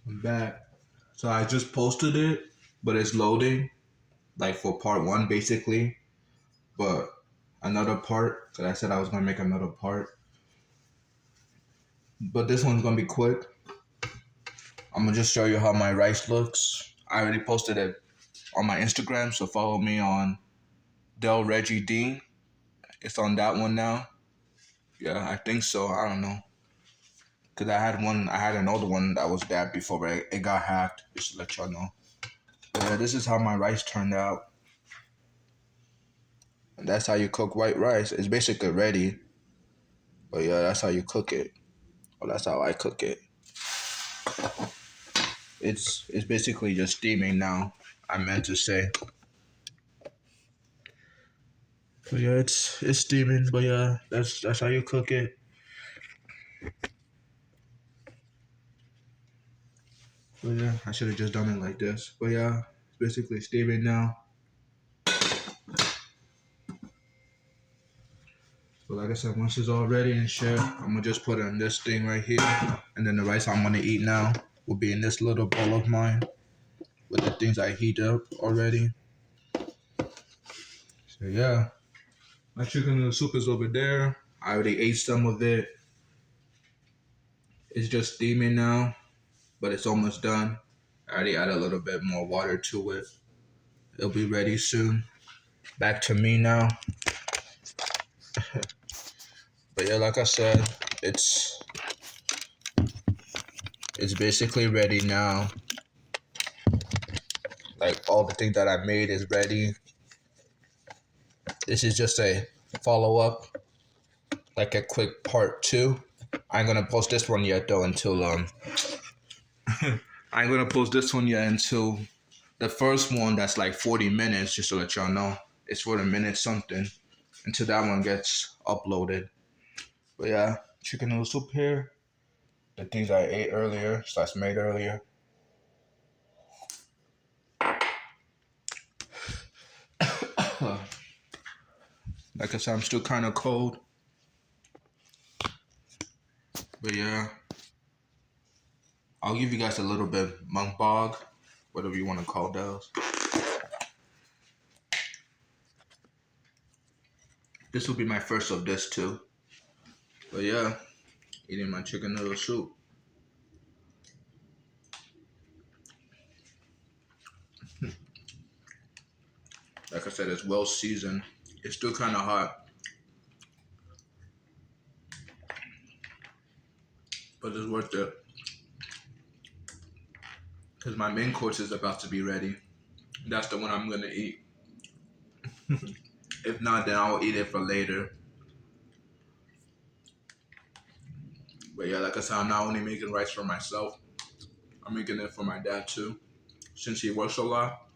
I'm back. So I just posted it, but it's loading, like for part one basically. But another part, because I said I was gonna make another part. But this one's gonna be quick. I'm gonna just show you how my rice looks. I already posted it on my Instagram, so follow me on Dean. It's on that one now. Yeah, I think so. I don't know. Cause I had an older one that was that before, but it got hacked. Just to let y'all know. But yeah, this is how my rice turned out. And that's how you cook white rice. It's basically ready. But yeah, that's how you cook it. Well, that's how I cook it. It's basically just steaming now. I meant to say. But yeah, it's steaming. But yeah, that's how you cook it. But yeah, I should have just done it like this. But yeah, it's basically steaming now. So like I said, once it's all ready and shit, I'm gonna just put it in this thing right here, and then the rice I'm gonna eat now will be in this little bowl of mine with the things I heat up already. So yeah, my chicken noodle soup is over there. I already ate some of it. It's just steaming now, but it's almost done. I already added a little bit more water to it. It'll be ready soon. Back to me now. But yeah, like I said, it's it's basically ready now. Like all the things that I made is ready. This is just a follow up, like a quick part two. I ain't gonna post this one yet though until I ain't gonna post this one yet until the first one that's like 40 minutes, just to let y'all know. It's 40 minutes something until that one gets uploaded. But yeah, chicken noodle soup here. The things I ate earlier, slash made earlier. Like I said, I'm still kind of cold. But yeah, I'll give you guys a little bit mukbang, whatever you want to call those. This will be my first of this too. But yeah, eating my chicken noodle soup. Like I said, it's well seasoned. It's still kind of hot, but it's worth it. Because my main course is about to be ready. That's the one I'm going to eat. If not, then I'll eat it for later. But yeah, like I said, I'm not only making rice for myself, I'm making it for my dad too. Since he works a lot,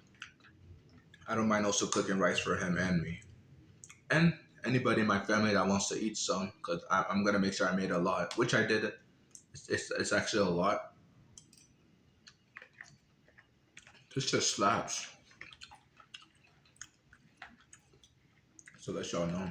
I don't mind also cooking rice for him and me. And anybody in my family that wants to eat some, because I'm going to make sure I made a lot, which I did. It's actually a lot. This just slaps. So let y'all know.